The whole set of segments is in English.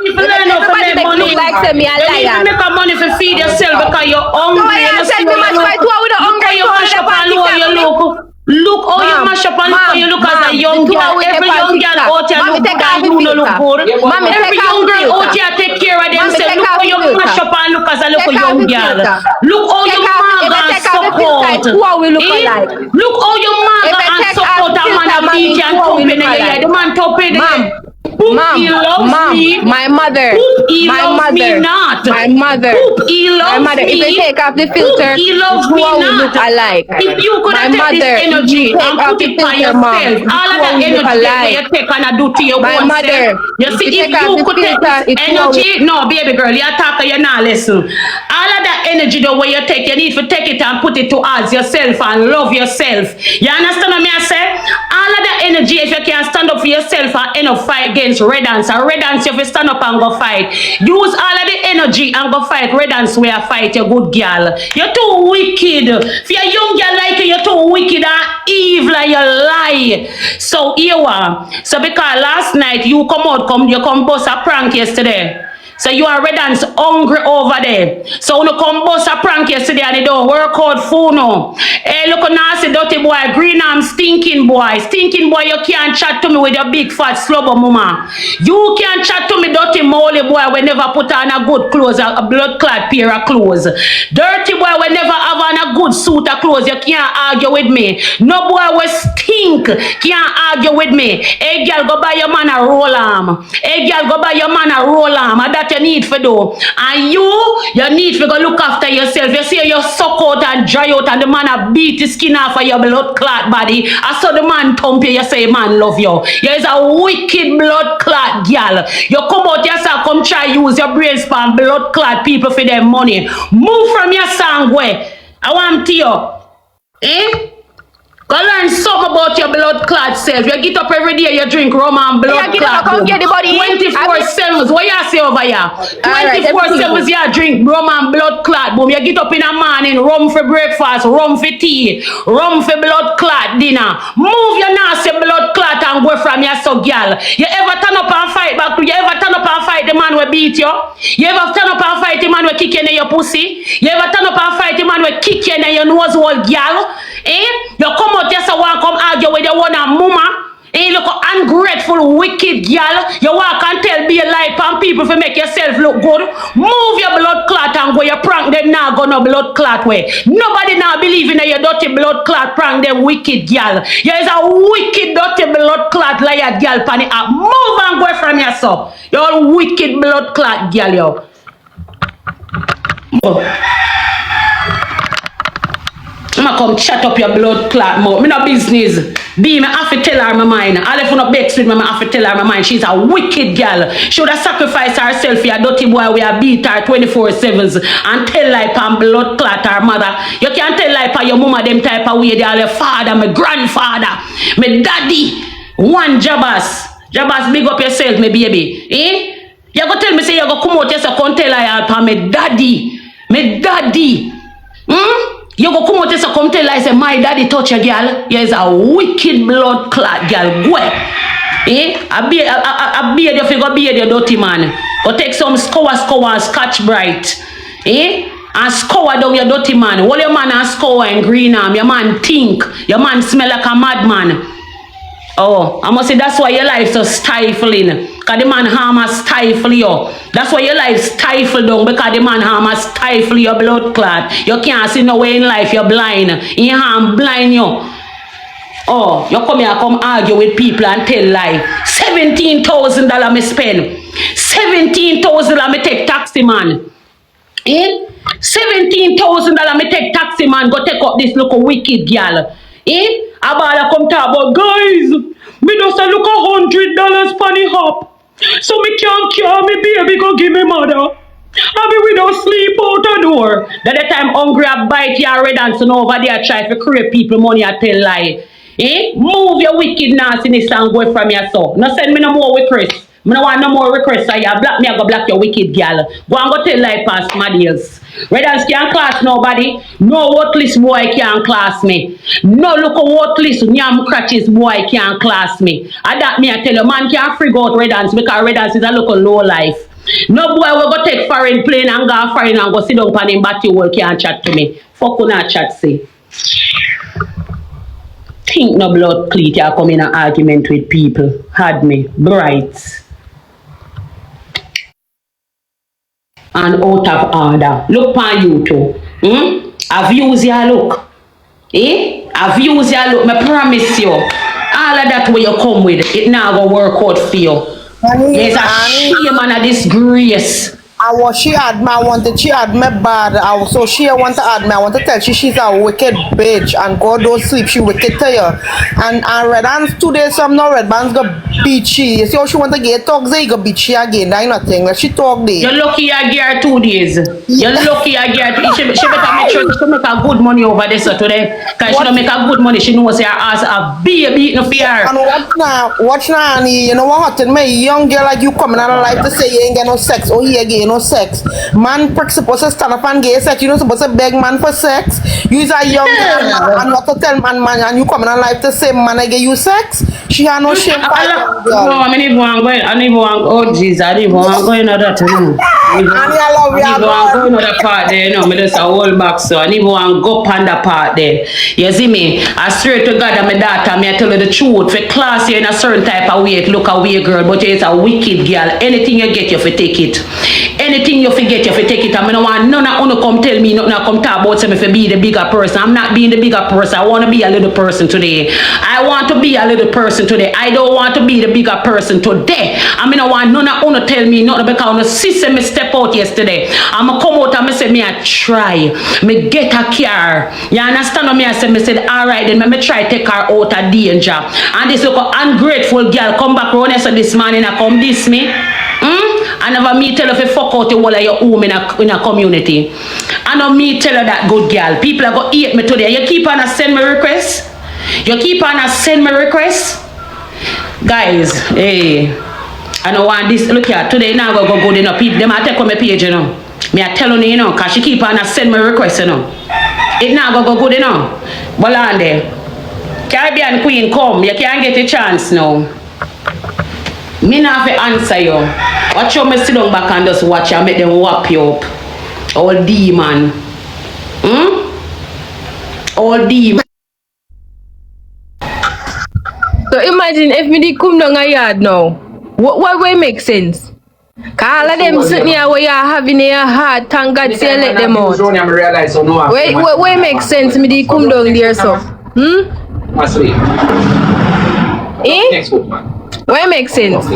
If you learn how to make money, like say me a you need to liar. make a money to feed yourself because you're hungry. I And said me mash fight with the look how hungry you mash up and soul how you look. Look how you mash up and how you look as a young girl. Every young girl out here look good and you don't look good. Every young girl out here take care of themselves. Look how you mash up and look as a little young girl. Look how you maga and support. Look how you maga and support a man a beat and thump in the head. The man thump in the head. He loves me. My mother. He loves me not. My mother. He loves me. If you take off the filter, he loves me we not. look alike. If you could have take this energy and put it by yourself, all of that energy that you take and do to your own self. You see, if you could take this energy, no, baby girl, you're talking, you're not listening. All of that energy the way you take, you need to take it and put it towards yourself and love yourself. You understand what I say? All of that energy, if you can stand up for yourself and end up fight against red ants, and red ants, if you stand up and go fight, use all of the energy and go fight red ants where you fight, you good girl. You're too wicked. If you're a young girl like you, you're too wicked and evil and you lie. So here you are. So because last night you come bust a prank yesterday. So you are red and hungry over there. So you come bust a prank yesterday and you don't work out food no. Hey, look at nasty dirty boy, green arm stinking boy. Stinking boy, you can't chat to me with your big fat slobber mama. You can't chat to me dirty molly boy we never put on a good clothes, a blood clad pair of clothes. Dirty boy we never have on a good suit of clothes. You can't argue with me. No boy we stink can't argue with me. Hey girl, go buy your man a roll arm. Hey girl, go buy your man a roll arm. And that you need for do. And you need to go look after yourself. You see you suck out and dry out and the man a beat the skin off of your blood clot body. I saw the man thump you, you say man love you. You is a wicked blood clot girl. You come out yourself, come try use your brain span blood clot people for their money. Move from your song way. I want to you. Eh? Go learn something about your blood clot self. You get up every day, you drink rum and blood clot. 24/7. What you say over here? 24/7 you drink rum and blood clot. Boom. You get up in the morning, rum for breakfast, rum for tea, rum for blood clot dinner. Move your nasty blood clot and go from your so girl. You ever turn up and fight back? You ever turn up and fight the man who beat you? You ever turn up and fight the man who kick you in your pussy? You ever turn up and fight the man who kick you in your nose hole, girl? Eh? You come out just want come argue with your one and mama. Eh? You look ungrateful, wicked girl. You walk and tell be a lie and people to make yourself look good. Move your blood clot and go. You prank them now go no blood clot way. Nobody now believe in your dirty blood clot prank them wicked girl. You is a wicked dirty blood clot liar girl pan it up. Move and go from yourself. You're wicked blood clot girl yo. I'ma come chat up your blood clot mouth. Me no business. Me have to tell her my mind. All if you no bex with me, I have to tell her my mind. She's a wicked girl. She would have sacrificed herself for a dirty boy we have beat her 24/7s and tell like and blood clot her mother. You can't tell like your mama them type of way. They are your father, my grandfather, my daddy. One Jabas. Jabas, big up yourself, my baby. Eh? You go tell me say you go come out yourself and tell her my daddy. My daddy. You go come out and come tell her, say, my daddy touch a girl. You is a wicked blood clot girl. Go. Eh? I beard you if you go beard your dirty man. Go take some scour and Scotch Bright. Eh? And scour down your dirty man. All your man and scour and green arm. Your man think. Your man smell like a madman. Oh, I must say that's why your life so stifling. Because the man harm stifle you. That's why your life stifle down. Because the man harm stifle your blood clot. You can't see no way in life. You're blind. He harm blind you. Oh, you come here come argue with people and tell lie. $17,000 me spend. $17,000 me take taxi man. Eh? $17,000 me take taxi man. Go take up this little wicked girl. Eh? Abala come talk about guys. Me just a look $100 funny hop. So me can't cure me baby go give me mother. I mean we don't sleep out the door. That the time hungry I bite your red and son over there try to create people money I tell lie. Eh? Move your wicked nastiness and go from your soul. No send me no more requests. Me no want no more requests. So you black me I go black your wicked girl. Go and go tell lie past my deals. Red hands can't class nobody. No worthless boy can't class me. No look a worthless yam crutches boy can't class me. And that me I tell you, man can't frig out red hands because red hands is a look low life. No boy will go take foreign plane and go foreign and go sit down on him batty wall can't chat to me. Fuck you not chat say. Think no blood cleat you come in an argument with people. Had me bright. And out of order. Look on you too. I've used your look. I've used your look. I promise you. All of that where you come with, it now go work out for you. There's a shame and a disgrace. I was she had me, she had me bad. So she want to add me. I want to tell she's a wicked bitch and God don't sleep. She wicked to you. And Red Hands today, some no Red Bands go beat she. You see how she want to get talk, they go beat she again. That nothing. Like she talk there. You're lucky I get her 2 days. You're lucky I get her. She better make sure she make a good money over this today. Because she don't make a good money. She knows her ass a baby no fear. And watch now, honey. You know what happened? Me, young girl like you coming out of life to say you ain't get no sex. Oh, here again. No sex. Man supposed to stand up and get sex. You know supposed to beg man for sex. You is a young girl and not to tell man and you coming on life to say man I get you sex. She had no shame for young girl. No, I need one going. Oh Jesus, I need one going on that. I need one going on the part there. You know, me just a whole back so I need one go on the part there. You see me? I swear to God and my daughter, me I tell you the truth. For class you in a certain type of way, look away girl, but you're a wicked girl. Anything you get, you fi take it. Anything you forget, you take it. I mean, I want none of you come tell me, nothing come talk about me for be the bigger person. I'm not being the bigger person. I want to be a little person today. I want to be a little person today. I don't want to be the bigger person today. I mean, I want none of you tell me nothing because the sister me step out yesterday. I'm going to come out and me say, me I try. Me get a car. You understand what me I said? Me said, all right, then me try take her out of danger. And this look ungrateful girl come back around and say this morning I come diss me. I never me tell her to fuck out the whole of your home in a community. I know me tell her that good girl. People are going to hate me today. You keep on send me requests. You keep on send me requests. Guys, hey. I don't want this. Look here. Today now go good enough. People, them I take on my page, you know. Me I tell you, you know. Because she keep on send me requests, you know. It now go good enough. But on there. Caribbean Queen, come. You can't get a chance now. Me not have to answer you. Watch how me sit down back and just watch and make them whap you up. All demon. All demon. So imagine if me did come down a yard now. What way make sense? Cause all of them sitting here where you are having a heart, thank God say let them out. Where make sense me did come down there so? Eh? Where make sense?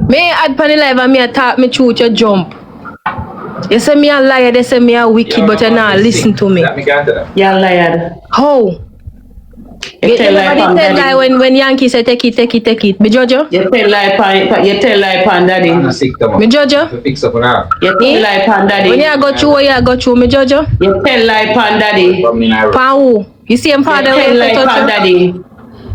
Me add pan live and me a talk me truth you jump. You say me a liar, they say me a wicked, but you not listen to me. You're a liar. How? You tell lie when Yankee say take it. Me judge you? You tell lie pan daddy. Me judge you? You tell lie pan daddy. When you go through, me judge you? You tell lie pan daddy. Pan who? You see him father when you tell lie pan daddy.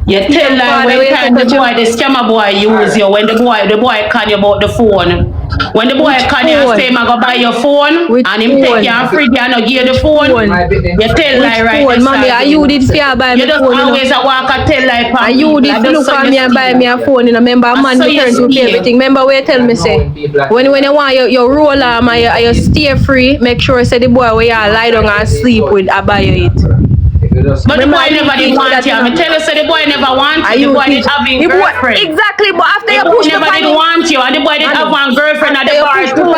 You tell lie when time the boy, the scammer boy use you, when the boy call you about the phone. When the boy call you and say, I go buy your phone, and him take you and free you and give you the phone. You tell lie right phone, mommy, are you did fear buy me phone? You just always walk and tell lie. Are you did look at me and buy me a phone? You know, remember a man return to pay everything. Remember where you tell me say, when you want your roll arm and you stay free, make sure say the boy where you lie down and sleep with, I buy you it. But the boy never did want you. I tell you, so the boy never want you. The boy did having girlfriend. Exactly, but after you push me never did want you, and the boy did have one girlfriend at the bar too.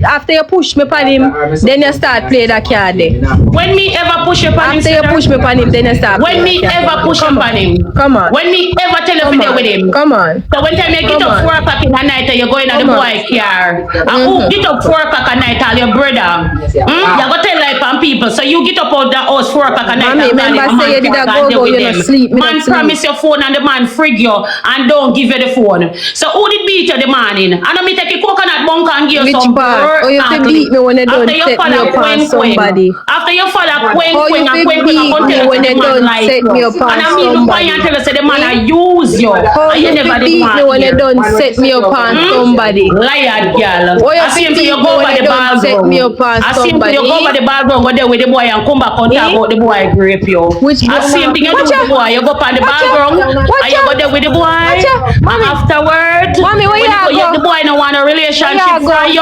After you push me upon him, then you start play that card there. When me ever push you upon him? After you push me upon him, then you start. When me ever push you upon him? Come on. When me ever tell you to deal with him? Come on. So when time you get up 4 o'clock in the night and you go in at the boy car, and who get up 4 o'clock at night, all your brother, you go tell like on people. So you get up out the house 4 o'clock at night. Remember say you did a go you not sleep. Man promise your phone and the man frig you and don't give you the phone. So who did beat you the morning? And me take a coconut bunk and give you some part? Oh, you have to beat me when you don't set me up on somebody. After you follow Queen Oh, you have to beat me when you don't set me up on and I mean, look why somebody. you tell us the man I use you. Oh, And you you never have to did beat me when you hear. don't set me up on somebody. Liar, girl. Oh, you I have see to him beat you me go when over you the don't set me up on I see him somebody. you go over the ballroom, go there with the boy and come back and talk about the boy grape you. Which I see him thing you do with the boy. You go up on the ballroom and you go there with the boy. And afterward, Mommy, where when you go? the boy no want a relationship from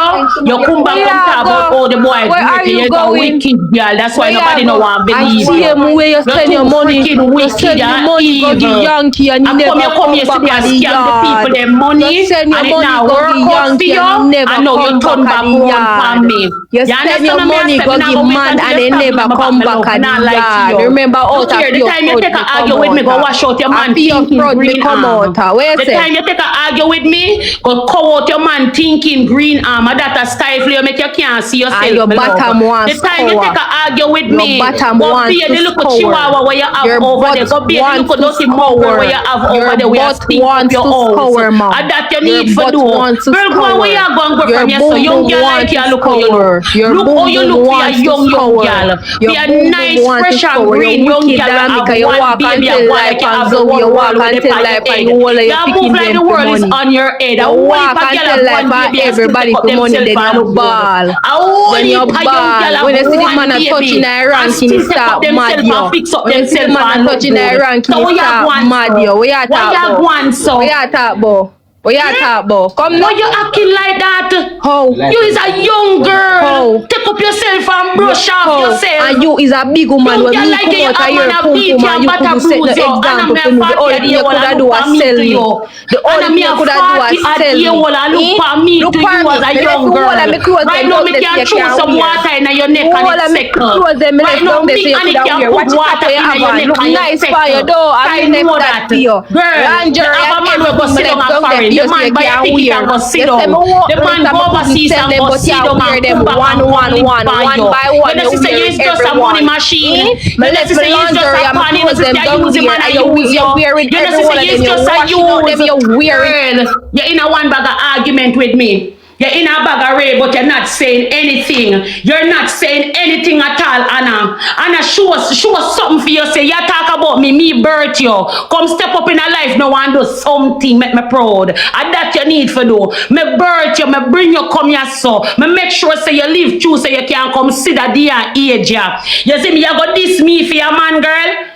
you come back and talk about oh the boy Where are grape you. you You're a going? wicked girl. That's why nobody no want to I believe see you. him where you spend your money. You Wicked send the and money go give evil. Yankee and you And never come come back yesterday at and the scam the yard. people their money You send your and it money now go work give out for Yankee you and you never and now you come back turn at back the round yard. for me. You send your money go give man and they never come back at the yard. Remember out of the your time you fraud take me a come argue with me, go out. wash out your man After your thinking fraud me green come arm. out. Where you The say? time you take a argue with me, go call out your man thinking green arm. And that a stifle you make you can't see yourself. Your bottom The time you take a argue with me, bottom go wants be to the little scour. chihuahua where you have Your over there. butt Go be the wants little to dirty mongrel scour. where you have Your over there where you butt stink up wants your to house. scour, mom. And that you Your need for butt do. wants to Girl, go scour. where you going go Your from here so boom young boom girl like wants you to look how you scour. look. Your Look boom how you boom look for a wants to young scour. girl. Your Be a boom boom nice, wants to fresh and scour. green Your young wicked girl damn with because have you one walk baby until and one life like you and have the so whole you walk world with until on your life and head. you all of your You move picking like them the for world is money. on your head. You A whole heap walk of girl until have life one and baby and still everybody take up for money themselves then and you grow. ball. A whole Then heap you of young girl ball. When you have see the one man a touching baby a and ranking, he still take up start mad themselves and yo. fix up When you see the themselves man a and look touching a good. ranking, So he what you start want, mad sir? yo. What you What talk you about? want, sir? What you talk about? What you talk about? Come now. Why you acting like that? How? You is a young girl. How? Take up yourself and brush off How? yourself. And you is a big woman You when girl me like come you out of have your man a pum beat pum you and and you butter could set bruise the you. And example me for a me. The party only at thing the you wall could and have look do for is me sell to me. you. The only And thing me you a could have do is party at sell the me. wall and look for me Look to for you me. as a Me left young the whole girl. of me clothes Right them now down me there so can you throw can't some wear. water in your neck The and whole it of me settle. clothes them me Right left now down there so me you and could it have can wear. put Watch it up water where you in have your on. neck Look and you nice for you settle. though. I I mean left know that that. for you. Girl, you Lingerie have and a man will go everything me sit down left and down there foreign. for The you so man you buy a can't ticket wear. and go sit You say me down. walk The late man and go me couldn't overseas sell and them go but you sit down wear and them come back and come live for one you. by one. You know, You sister, wear you it is just a money everyone. machine. Me You know, left sister, my you is just lingerie a and my pan. You know, clothes sister, them you down use him there and and I use you you. wear it You know, every sister, one of you them. is You just a wash it out use. them, you wear it. Girl, you're in a one bag of argument with me. You're in a bag of ray, but you're not saying anything. You're not saying anything at all, Anna. Anna, show us something for you. Say, you talk about me birth you. Come step up in a life now and do something, make me proud. And that you need for do. Me birth you, me bring you come here so. Me make sure say you live true so you can consider the age. Yeah. You see me, you got this me for your man, girl.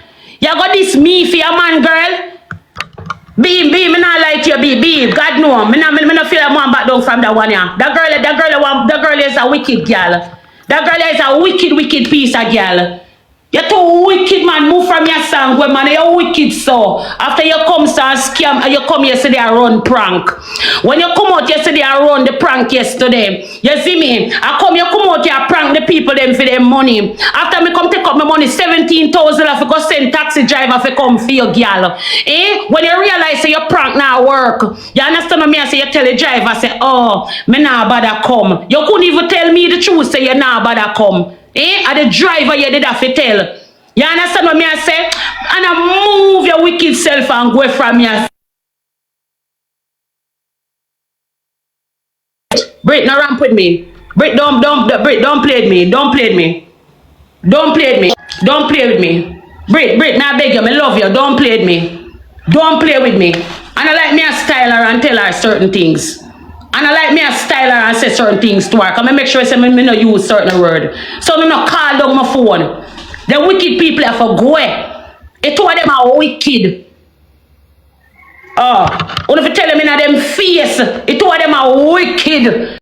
You got this me for your man, girl. Be, me not like you, be. God know. Me not feel like one back down from that one, yeah. That girl is a wicked girl. That girl is a wicked piece of girl. You're too wicked, man. Move from your song, boy, man. You're wicked, so. After you come, and scam, and you come yesterday and run prank. When you come out yesterday and run the prank yesterday, you see me? You come out here and prank the people them for their money. After me come take up my money, 17,000 if you go send taxi driver for come for your girl. When you realize say your prank now work, you understand what me? I say you tell the driver, say, oh, me nah bother come. You couldn't even tell me the truth, say you nah bother come. And the driver you did have to tell. You understand what me I say? And I move your wicked self and go from here. Brit, no ramp with me. Brit, don't play with me. Don't play with me. Don't play with me. Don't play with me. Brit, may I beg you, I love you. Don't play with me. Don't play with me. And I like me a style her and tell her certain things. And I like me a style her and say certain things to her. Because I make sure I say me no use certain word. So I no call down my phone. The wicked people have to go. It two of them are wicked. Oh, if you tell them in them face, it two of them are wicked.